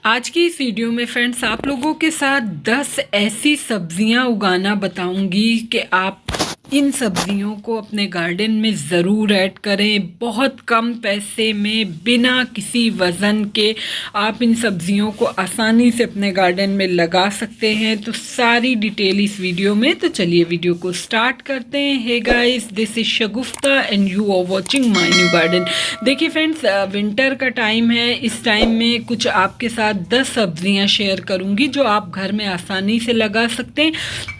आज की इस वीडियो में फ्रेंड्स आप लोगों के साथ 10 ऐसी सब्जियां उगाना बताऊंगी कि आप इन सब्जियों को अपने गार्डन में ज़रूर ऐड करें। बहुत कम पैसे में बिना किसी वज़न के आप इन सब्जियों को आसानी से अपने गार्डन में लगा सकते हैं। तो सारी डिटेल इस वीडियो में, तो चलिए वीडियो को स्टार्ट करते हैं। Hey guys, this is Shagufta and you are watching my new garden. देखिए फ्रेंड्स, विंटर का टाइम है। इस टाइम में कुछ आपके साथ 10 सब्जियां शेयर करूंगी जो आप घर में आसानी से लगा सकते हैं।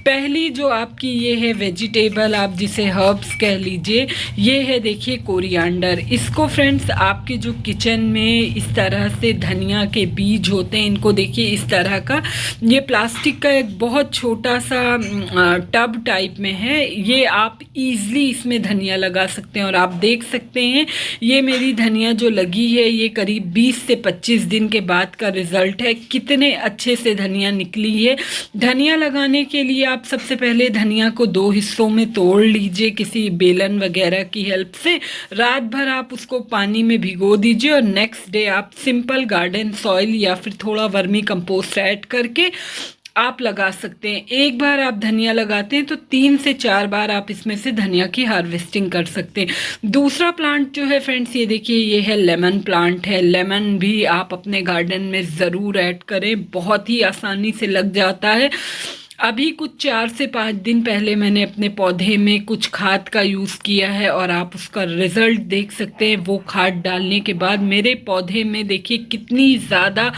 पहली जो आपकी ये है वेजिटेबल, आप जिसे हर्ब्स कह लीजिए, ये है देखिए कोरिएंडर। इसको फ्रेंड्स आपके जो किचन में इस तरह से धनिया के बीज होते हैं, इनको देखिए इस तरह का, ये प्लास्टिक का एक बहुत छोटा सा टब टाइप में है। ये आप इजीली इसमें धनिया लगा सकते हैं और आप देख सकते हैं ये मेरी धनिया जो लगी है ये करीब 20 से 25 दिन के बाद का रिजल्ट है। कितने अच्छे से धनिया निकली है। धनिया लगाने के लिए आप सबसे पहले धनिया को 2 हिस्सों में तोड़ लीजिए किसी बेलन वगैरह की हेल्प से। रात भर आप उसको पानी में भिगो दीजिए और नेक्स्ट डे आप सिंपल गार्डन सॉइल या फिर थोड़ा वर्मी कंपोस्ट ऐड करके आप लगा सकते हैं। एक बार आप धनिया लगाते हैं तो 3 से 4 बार आप इसमें से धनिया की हार्वेस्टिंग कर सकते हैं। दूसरा प्लांट जो है फ्रेंड्स, ये देखिए ये है लेमन प्लांट है। लेमन भी आप अपने गार्डन में ज़रूर ऐड करें, बहुत ही आसानी से लग जाता है। अभी कुछ 4 से 5 दिन पहले मैंने अपने पौधे में कुछ खाद का यूज़ किया है और आप उसका रिज़ल्ट देख सकते हैं। वो खाद डालने के बाद मेरे पौधे में देखिए कितनी ज़्यादा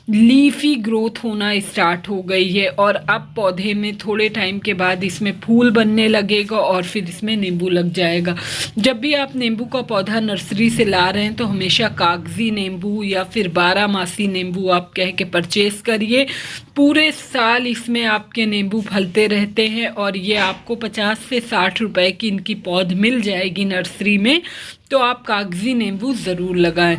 लीफी ग्रोथ होना स्टार्ट हो गई है और अब पौधे में थोड़े टाइम के बाद इसमें फूल बनने लगेगा और फिर इसमें नींबू लग जाएगा। जब भी आप नींबू का पौधा नर्सरी से ला रहे हैं तो हमेशा कागजी नींबू या फिर 12 मासी नींबू आप कह के परचेस करिए। पूरे साल इसमें आपके नींबू फलते रहते हैं और ये आपको 50 से 60 रुपए की इनकी पौध मिल जाएगी नर्सरी में। तो आप कागजी नींबू ज़रूर लगाएं।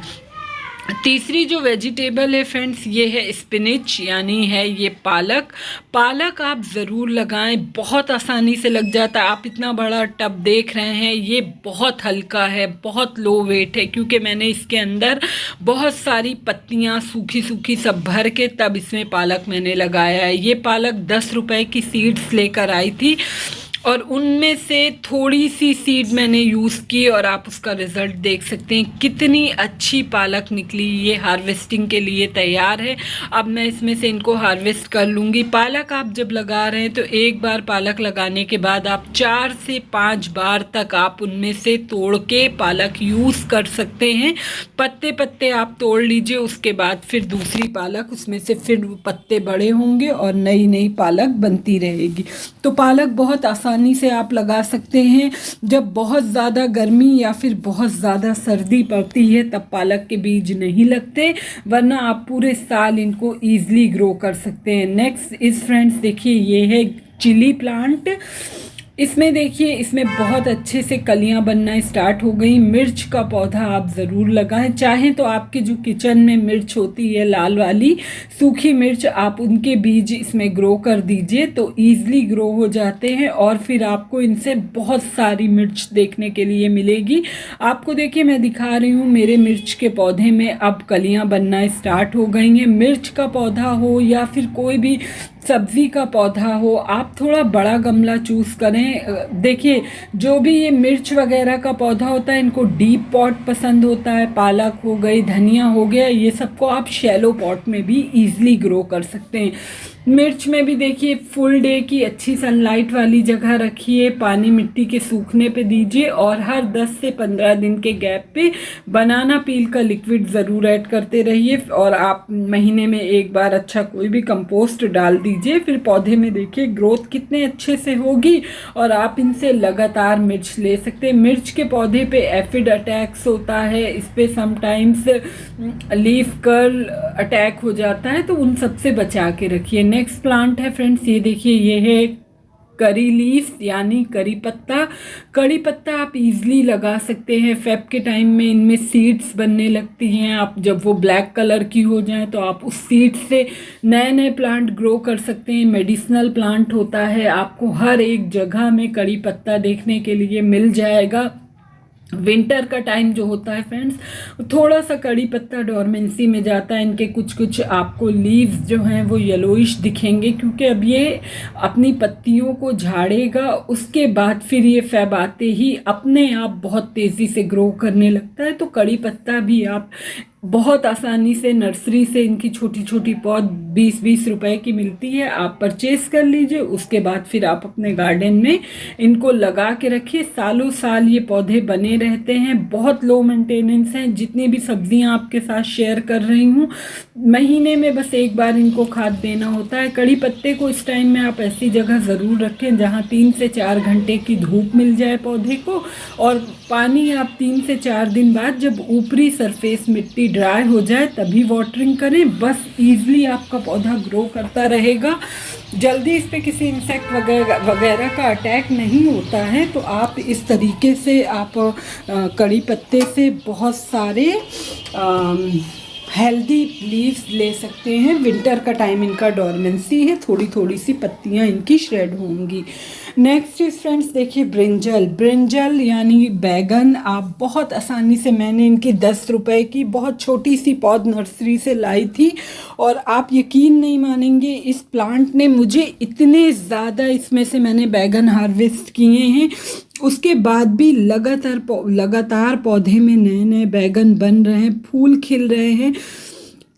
तीसरी जो वेजिटेबल है फ्रेंड्स, ये है स्पिनिच, यानी है ये पालक। पालक आप ज़रूर लगाएं, बहुत आसानी से लग जाता है। आप इतना बड़ा टब देख रहे हैं, ये बहुत हल्का है, बहुत लो वेट है, क्योंकि मैंने इसके अंदर बहुत सारी पत्तियां सूखी सूखी सब भर के तब इसमें पालक मैंने लगाया है। ये पालक 10 रुपए की सीड्स लेकर आई थी और उनमें से थोड़ी सी सीड मैंने यूज़ की और आप उसका रिज़ल्ट देख सकते हैं कितनी अच्छी पालक निकली। ये हार्वेस्टिंग के लिए तैयार है। अब मैं इसमें से इनको हार्वेस्ट कर लूँगी। पालक आप जब लगा रहे हैं तो एक बार पालक लगाने के बाद आप 4 से 5 बार तक आप उनमें से तोड़ के पालक यूज़ कर सकते हैं। पत्ते पत्ते आप तोड़ लीजिए, उसके बाद फिर दूसरी पालक, उसमें से फिर पत्ते बड़े होंगे और नई नई पालक बनती रहेगी। तो पालक बहुत आसानी से आप लगा सकते हैं। जब बहुत ज़्यादा गर्मी या फिर बहुत ज़्यादा सर्दी पड़ती है तब पालक के बीज नहीं लगते, वरना आप पूरे साल इनको ईजिली ग्रो कर सकते हैं। नेक्स्ट इस फ्रेंड्स, देखिए ये है चिली प्लांट। इसमें देखिए इसमें बहुत अच्छे से कलियां बनना स्टार्ट हो गई। मिर्च का पौधा आप ज़रूर लगाएं। चाहें तो आपके जो किचन में मिर्च होती है लाल वाली सूखी मिर्च, आप उनके बीज इसमें ग्रो कर दीजिए तो ईज़िली ग्रो हो जाते हैं और फिर आपको इनसे बहुत सारी मिर्च देखने के लिए मिलेगी। आपको देखिए मैं दिखा रही हूँ, मेरे मिर्च के पौधे में अब कलियां बनना स्टार्ट हो गई हैं। मिर्च का पौधा हो या फिर कोई भी सब्ज़ी का पौधा हो, आप थोड़ा बड़ा गमला चूज़ करें। देखिए जो भी ये मिर्च वगैरह का पौधा होता है इनको डीप पॉट पसंद होता है। पालक हो गई, धनिया हो गया, ये सबको आप शैलो पॉट में भी ईजिली ग्रो कर सकते हैं। मिर्च में भी देखिए फुल डे की अच्छी सनलाइट वाली जगह रखिए, पानी मिट्टी के सूखने पे दीजिए और हर 10 से 15 दिन के गैप पे बनाना पील का लिक्विड ज़रूर ऐड करते रहिए और आप महीने में एक बार अच्छा कोई भी कंपोस्ट डाल दीजिए। फिर पौधे में देखिए ग्रोथ कितने अच्छे से होगी और आप इनसे लगातार मिर्च ले सकते हैं। मिर्च के पौधे पे एफिड अटैक्स होता है, इस पर समटाइम्स लीफ कर्ल अटैक हो जाता है, तो उन सब से बचा के रखिए। नेक्स्ट प्लांट है फ्रेंड्स, ये देखिए ये है करी लीफ, यानी करी पत्ता। करी पत्ता आप इजीली लगा सकते हैं। फेब के टाइम में इनमें सीड्स बनने लगती हैं। आप जब वो ब्लैक कलर की हो जाएं तो आप उस सीड से नए नए प्लांट ग्रो कर सकते हैं। मेडिसिनल प्लांट होता है, आपको हर एक जगह में करी पत्ता देखने के लिए मिल जाएगा। विंटर का टाइम जो होता है फ्रेंड्स, थोड़ा सा कड़ी पत्ता डोरमेंसी में जाता है। इनके कुछ कुछ आपको लीव्स जो हैं वो येलोइश दिखेंगे, क्योंकि अब ये अपनी पत्तियों को झाड़ेगा, उसके बाद फिर ये फेब आते ही अपने आप बहुत तेज़ी से ग्रो करने लगता है। तो कड़ी पत्ता भी आप बहुत आसानी से नर्सरी से इनकी छोटी छोटी पौध 20-20 रुपए की मिलती है, आप परचेस कर लीजिए। उसके बाद फिर आप अपने गार्डन में इनको लगा के रखिए, सालों साल ये पौधे बने रहते हैं। बहुत लो मेंटेनेंस हैं। जितनी भी सब्जियां आपके साथ शेयर कर रही हूँ, महीने में बस एक बार इनको खाद देना होता है। कड़ी पत्ते को इस टाइम में आप ऐसी जगह ज़रूर रखें जहाँ 3 से 4 घंटे की धूप मिल जाए पौधे को, और पानी आप 3 से 4 दिन बाद जब ऊपरी सरफेस मिट्टी ड्राई हो जाए तभी वाटरिंग करें। बस ईजिली आपका पौधा ग्रो करता रहेगा। जल्दी इस पे किसी इंसेक्ट वगैरह का अटैक नहीं होता है। तो आप इस तरीके से आप कड़ी पत्ते से बहुत सारे हेल्दी लीव्स ले सकते हैं। विंटर का टाइम इनका डोरमेंसी है, थोड़ी थोड़ी सी पत्तियां इनकी श्रेड होंगी। नेक्स्ट इज फ्रेंड्स, देखिए ब्रिंजल। ब्रिंजल यानी बैगन आप बहुत आसानी से, मैंने इनकी 10 रुपए की बहुत छोटी सी पौध नर्सरी से लाई थी, और आप यकीन नहीं मानेंगे, इस प्लांट ने मुझे इतने ज़्यादा, इसमें से मैंने बैगन हार्वेस्ट किए हैं। उसके बाद भी लगातार पौधे में नए नए बैगन बन रहे हैं, फूल खिल रहे हैं।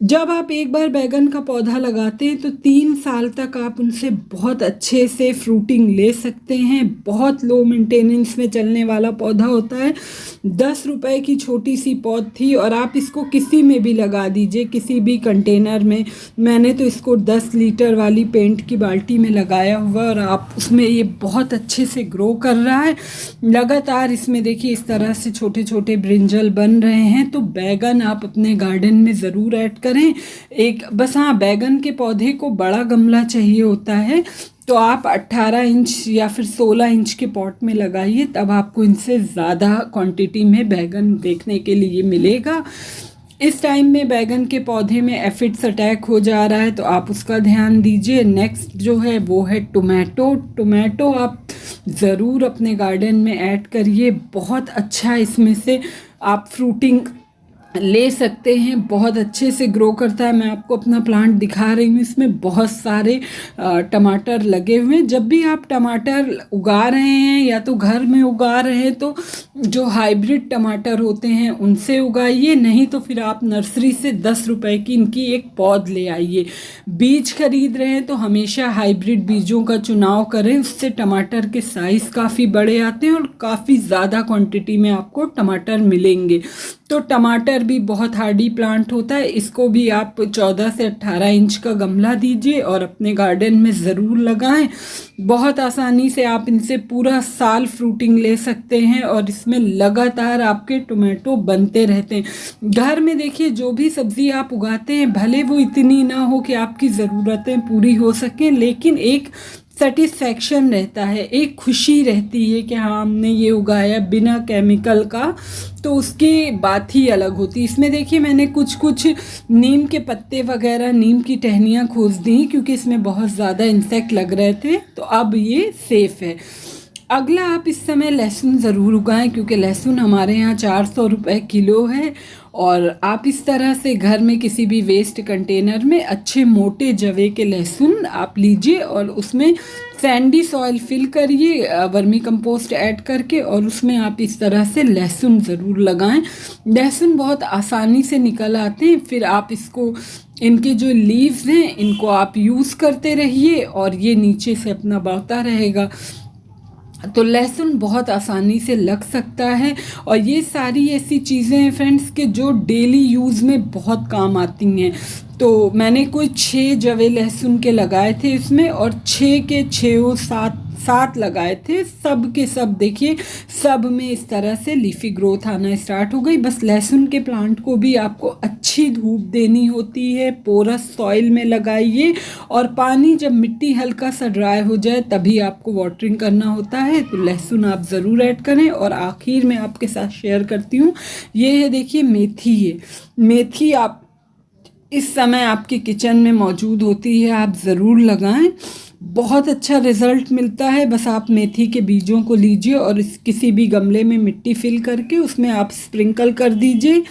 जब आप एक बार बैगन का पौधा लगाते हैं तो 3 साल तक आप उनसे बहुत अच्छे से फ्रूटिंग ले सकते हैं। बहुत लो मेंटेनेंस में चलने वाला पौधा होता है। 10 रुपए की छोटी सी पौध थी, और आप इसको किसी में भी लगा दीजिए, किसी भी कंटेनर में। मैंने तो इसको 10 लीटर वाली पेंट की बाल्टी में लगाया हुआ, और आप उसमें ये बहुत अच्छे से ग्रो कर रहा है। लगातार इसमें देखिए इस तरह से छोटे छोटे ब्रिंजल बन रहे हैं। तो बैगन आप अपने गार्डन में ज़रूर ऐड करें। एक बस हाँ, बैगन के पौधे को बड़ा गमला चाहिए होता है, तो आप 18 इंच या फिर 16 इंच के पॉट में लगाइए, तब आपको इनसे ज़्यादा क्वांटिटी में बैगन देखने के लिए मिलेगा। इस टाइम में बैगन के पौधे में एफिड्स अटैक हो जा रहा है, तो आप उसका ध्यान दीजिए। नेक्स्ट जो है वो है टोमेटो। टोमेटो आप ज़रूर अपने गार्डन में ऐड करिए, बहुत अच्छा इसमें से आप फ्रूटिंग ले सकते हैं, बहुत अच्छे से ग्रो करता है। मैं आपको अपना प्लांट दिखा रही हूँ, इसमें बहुत सारे टमाटर लगे हुए हैं। जब भी आप टमाटर उगा रहे हैं या तो घर में उगा रहे हैं तो जो हाइब्रिड टमाटर होते हैं उनसे उगाइए, नहीं तो फिर आप नर्सरी से 10 रुपए की इनकी एक पौध ले आइए। बीज खरीद रहे हैं तो हमेशा हाइब्रिड बीजों का चुनाव करें, उससे टमाटर के साइज़ काफ़ी बड़े आते हैं और काफ़ी ज़्यादा क्वांटिटी में आपको टमाटर मिलेंगे। तो टमाटर भी बहुत हार्डी प्लांट होता है, इसको भी आप 14 से 18 इंच का गमला दीजिए और अपने गार्डन में ज़रूर लगाएं। बहुत आसानी से आप इनसे पूरा साल फ्रूटिंग ले सकते हैं, और इसमें लगातार आपके टोमेटो बनते रहते हैं। घर में देखिए जो भी सब्ज़ी आप उगाते हैं, भले वो इतनी ना हो कि आपकी ज़रूरतें पूरी हो सकें, लेकिन एक सेटिस्फैक्शन रहता है, एक खुशी रहती है कि हाँ हमने ये उगाया बिना केमिकल का, तो उसकी बात ही अलग होती है। इसमें देखिए मैंने कुछ नीम के पत्ते वगैरह, नीम की टहनियाँ खोज दी क्योंकि इसमें बहुत ज़्यादा इंसेक्ट लग रहे थे, तो अब ये सेफ़ है। अगला, आप इस समय लहसुन ज़रूर उगाएं, क्योंकि लहसुन हमारे यहाँ 400 रुपये किलो है। और आप इस तरह से घर में किसी भी वेस्ट कंटेनर में अच्छे मोटे जवे के लहसुन आप लीजिए और उसमें सैंडी सॉइल फिल करिए वर्मी कंपोस्ट ऐड करके, और उसमें आप इस तरह से लहसुन ज़रूर लगाएं। लहसुन बहुत आसानी से निकल आते हैं। फिर आप इसको, इनके जो लीव्स हैं इनको आप यूज़ करते रहिए और ये नीचे से अपना बढ़ता रहेगा। तो लहसुन बहुत आसानी से लग सकता है। और ये सारी ऐसी चीज़ें हैं फ्रेंड्स कि जो डेली यूज़ में बहुत काम आती हैं। तो मैंने कोई 6 जवे लहसुन के लगाए थे इसमें, और 6 के 6 7 लगाए थे। सब के सब देखिए, सब में इस तरह से लीफी ग्रोथ आना स्टार्ट हो गई। बस लहसुन के प्लांट को भी आपको अच्छी धूप देनी होती है, पोरस सॉइल में लगाइए, और पानी जब मिट्टी हल्का सा ड्राई हो जाए तभी आपको वाटरिंग करना होता है। तो लहसुन आप ज़रूर ऐड करें। और आखिर में आपके साथ शेयर करती हूँ, ये है देखिए मेथी है। मेथी आप इस समय आपके किचन में मौजूद होती है, आप ज़रूर लगाएं। बहुत अच्छा रिज़ल्ट मिलता है। बस आप मेथी के बीजों को लीजिए और किसी भी गमले में मिट्टी फिल करके उसमें आप स्प्रिंकल कर दीजिए,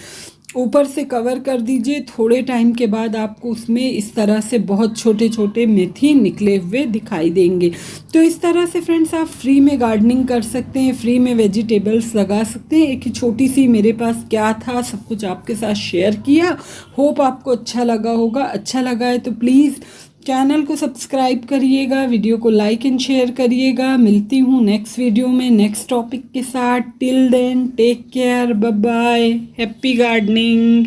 ऊपर से कवर कर दीजिए। थोड़े टाइम के बाद आपको उसमें इस तरह से बहुत छोटे छोटे मेथी निकले हुए दिखाई देंगे। तो इस तरह से फ्रेंड्स आप फ्री में गार्डनिंग कर सकते हैं, फ्री में वेजिटेबल्स लगा सकते हैं। एक ही छोटी सी मेरे पास क्या था सब कुछ आपके साथ शेयर किया। होप आपको अच्छा लगा होगा। अच्छा लगा है तो प्लीज़ चैनल को सब्सक्राइब करिएगा, वीडियो को लाइक एंड शेयर करिएगा। मिलती हूँ नेक्स्ट वीडियो में नेक्स्ट टॉपिक के साथ। Till then take care, bye bye, happy gardening.